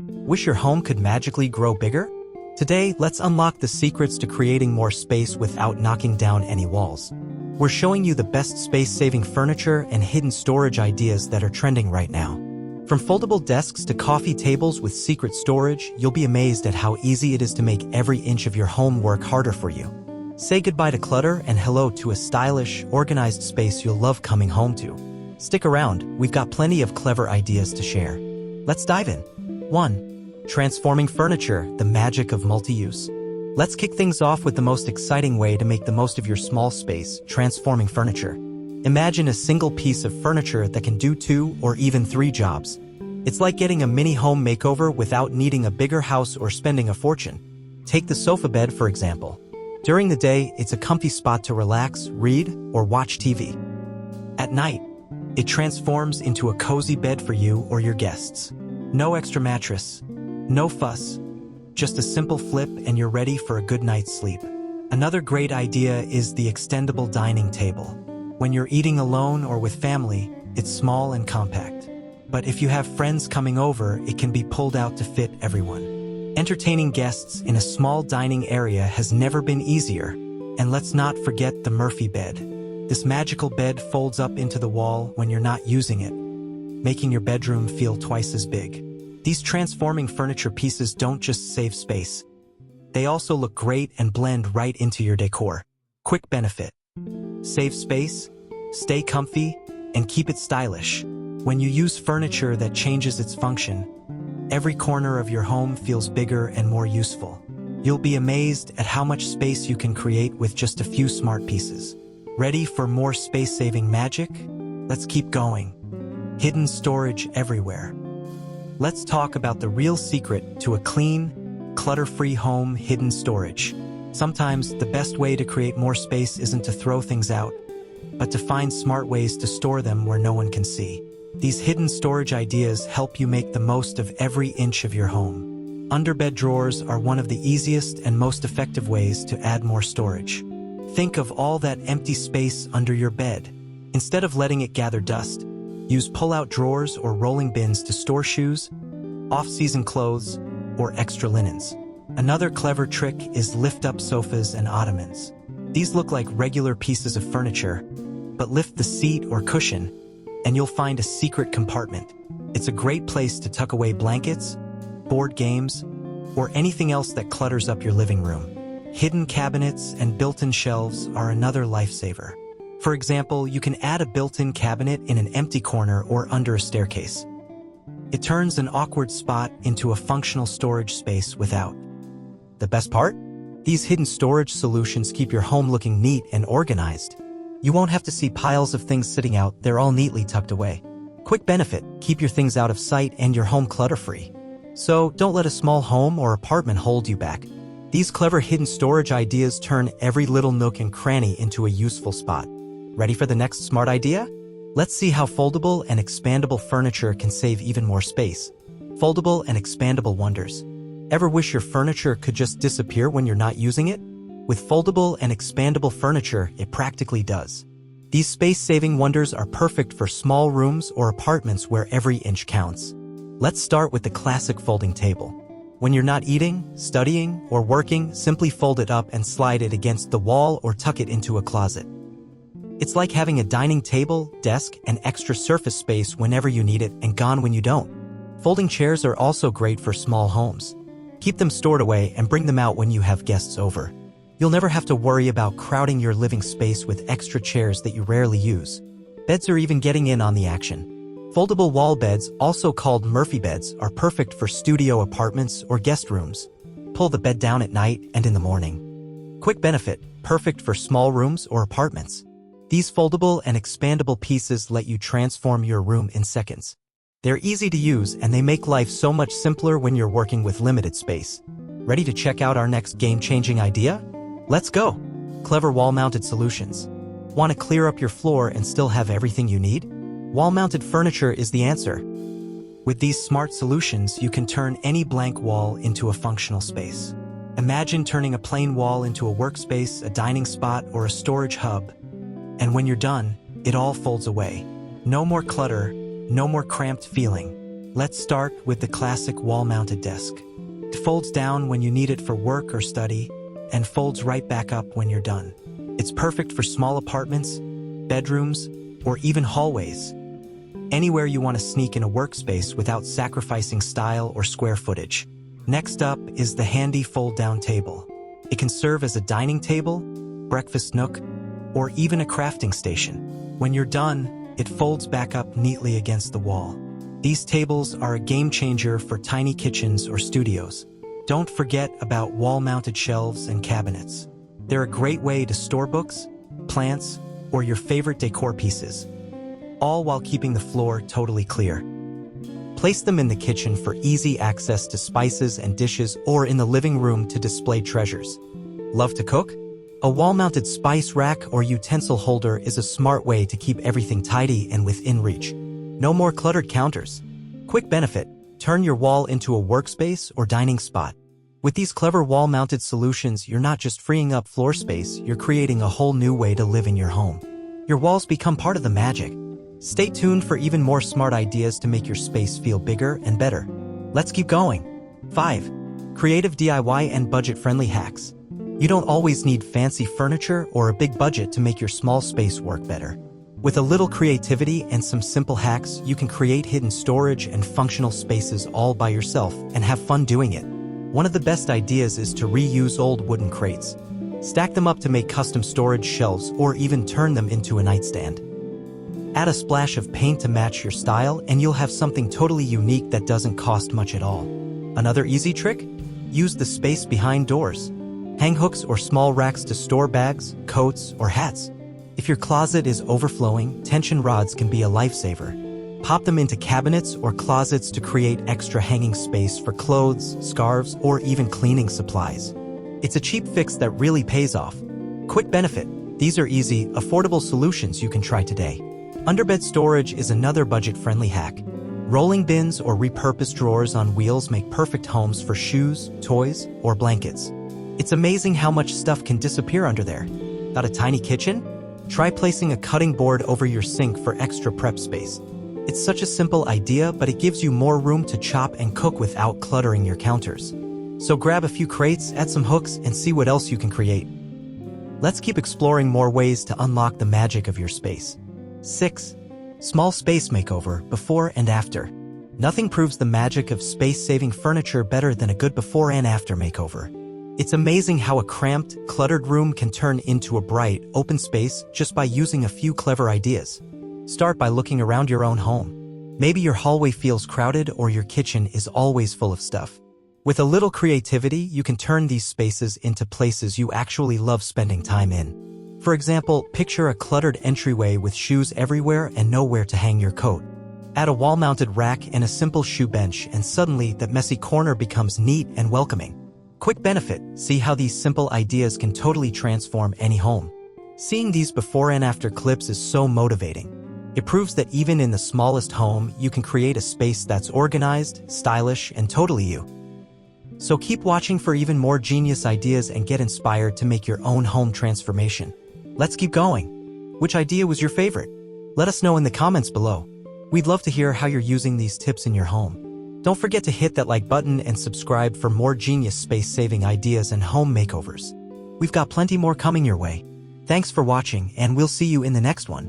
Wish your home could magically grow bigger? Today, let's unlock the secrets to creating more space without knocking down any walls. We're showing you the best space-saving furniture and hidden storage ideas that are trending right now. From foldable desks to coffee tables with secret storage, you'll be amazed at how easy it is to make every inch of your home work harder for you. Say goodbye to clutter and hello to a stylish, organized space you'll love coming home to. Stick around, we've got plenty of clever ideas to share. Let's dive in. 1. Transforming furniture, the magic of multi-use. Let's kick things off with the most exciting way to make the most of your small space, transforming furniture. Imagine a single piece of furniture that can do 2 or even 3 jobs. It's like getting a mini home makeover without needing a bigger house or spending a fortune. Take the sofa bed, for example. During the day, it's a comfy spot to relax, read, or watch TV. At night, it transforms into a cozy bed for you or your guests. No extra mattress, no fuss, just a simple flip and you're ready for a good night's sleep. Another great idea is the extendable dining table. When you're eating alone or with family, it's small and compact. But if you have friends coming over, it can be pulled out to fit everyone. Entertaining guests in a small dining area has never been easier. And let's not forget the Murphy bed. This magical bed folds up into the wall when you're not using it, making your bedroom feel twice as big. These transforming furniture pieces don't just save space. They also look great and blend right into your decor. Quick benefit: save space, stay comfy, and keep it stylish. When you use furniture that changes its function, every corner of your home feels bigger and more useful. You'll be amazed at how much space you can create with just a few smart pieces. Ready for more space-saving magic? Let's keep going. Hidden storage everywhere. Let's talk about the real secret to a clean, clutter-free home: hidden storage. Sometimes the best way to create more space isn't to throw things out, but to find smart ways to store them where no one can see. These hidden storage ideas help you make the most of every inch of your home. Underbed drawers are one of the easiest and most effective ways to add more storage. Think of all that empty space under your bed. Instead of letting it gather dust, use pull-out drawers or rolling bins to store shoes, off-season clothes, or extra linens. Another clever trick is lift-up sofas and ottomans. These look like regular pieces of furniture, but lift the seat or cushion, and you'll find a secret compartment. It's a great place to tuck away blankets, board games, or anything else that clutters up your living room. Hidden cabinets and built-in shelves are another lifesaver. For example, you can add a built-in cabinet in an empty corner or under a staircase. It turns an awkward spot into a functional storage space without. The best part? These hidden storage solutions keep your home looking neat and organized. You won't have to see piles of things sitting out, they're all neatly tucked away. Quick benefit: keep your things out of sight and your home clutter-free. So don't let a small home or apartment hold you back. These clever hidden storage ideas turn every little nook and cranny into a useful spot. Ready for the next smart idea? Let's see how foldable and expandable furniture can save even more space. Foldable and expandable wonders. Ever wish your furniture could just disappear when you're not using it? With foldable and expandable furniture, it practically does. These space-saving wonders are perfect for small rooms or apartments where every inch counts. Let's start with the classic folding table. When you're not eating, studying, or working, simply fold it up and slide it against the wall or tuck it into a closet. It's like having a dining table, desk, and extra surface space whenever you need it and gone when you don't. Folding chairs are also great for small homes. Keep them stored away and bring them out when you have guests over. You'll never have to worry about crowding your living space with extra chairs that you rarely use. Beds are even getting in on the action. Foldable wall beds, also called Murphy beds, are perfect for studio apartments or guest rooms. Pull the bed down at night and in the morning. Quick benefit: perfect for small rooms or apartments. These foldable and expandable pieces let you transform your room in seconds. They're easy to use and they make life so much simpler when you're working with limited space. Ready to check out our next game-changing idea? Let's go! Clever wall-mounted solutions. Want to clear up your floor and still have everything you need? Wall-mounted furniture is the answer. With these smart solutions, you can turn any blank wall into a functional space. Imagine turning a plain wall into a workspace, a dining spot, or a storage hub. And when you're done, it all folds away. No more clutter, no more cramped feeling. Let's start with the classic wall-mounted desk. It folds down when you need it for work or study, and folds right back up when you're done. It's perfect for small apartments, bedrooms, or even hallways. Anywhere you want to sneak in a workspace without sacrificing style or square footage. Next up is the handy fold-down table. It can serve as a dining table, breakfast nook, or even a crafting station. When you're done, it folds back up neatly against the wall. These tables are a game changer for tiny kitchens or studios. Don't forget about wall-mounted shelves and cabinets. They're a great way to store books, plants, or your favorite decor pieces, all while keeping the floor totally clear. Place them in the kitchen for easy access to spices and dishes, or in the living room to display treasures. Love to cook? A wall-mounted spice rack or utensil holder is a smart way to keep everything tidy and within reach. No more cluttered counters. Quick benefit: turn your wall into a workspace or dining spot. With these clever wall-mounted solutions, you're not just freeing up floor space, you're creating a whole new way to live in your home. Your walls become part of the magic. Stay tuned for even more smart ideas to make your space feel bigger and better. Let's keep going. 5. Creative DIY and budget-friendly hacks. You don't always need fancy furniture or a big budget to make your small space work better. With a little creativity and some simple hacks, you can create hidden storage and functional spaces all by yourself and have fun doing it. One of the best ideas is to reuse old wooden crates. Stack them up to make custom storage shelves or even turn them into a nightstand. Add a splash of paint to match your style and you'll have something totally unique that doesn't cost much at all. Another easy trick? Use the space behind doors. Hang hooks or small racks to store bags, coats, or hats. If your closet is overflowing, tension rods can be a lifesaver. Pop them into cabinets or closets to create extra hanging space for clothes, scarves, or even cleaning supplies. It's a cheap fix that really pays off. Quick benefit: these are easy, affordable solutions you can try today. Underbed storage is another budget-friendly hack. Rolling bins or repurposed drawers on wheels make perfect homes for shoes, toys, or blankets. It's amazing how much stuff can disappear under there. Got a tiny kitchen? Try placing a cutting board over your sink for extra prep space. It's such a simple idea, but it gives you more room to chop and cook without cluttering your counters. So grab a few crates, add some hooks, and see what else you can create. Let's keep exploring more ways to unlock the magic of your space. 6. Small space makeover, before and after. Nothing proves the magic of space-saving furniture better than a good before and after makeover. It's amazing how a cramped, cluttered room can turn into a bright, open space just by using a few clever ideas. Start by looking around your own home. Maybe your hallway feels crowded or your kitchen is always full of stuff. With a little creativity, you can turn these spaces into places you actually love spending time in. For example, picture a cluttered entryway with shoes everywhere and nowhere to hang your coat. Add a wall-mounted rack and a simple shoe bench, and suddenly that messy corner becomes neat and welcoming. Quick benefit: see how these simple ideas can totally transform any home. Seeing these before and after clips is so motivating. It proves that even in the smallest home, you can create a space that's organized, stylish, and totally you. So keep watching for even more genius ideas and get inspired to make your own home transformation. Let's keep going. Which idea was your favorite? Let us know in the comments below. We'd love to hear how you're using these tips in your home. Don't forget to hit that like button and subscribe for more genius space-saving ideas and home makeovers. We've got plenty more coming your way. Thanks for watching, and we'll see you in the next one.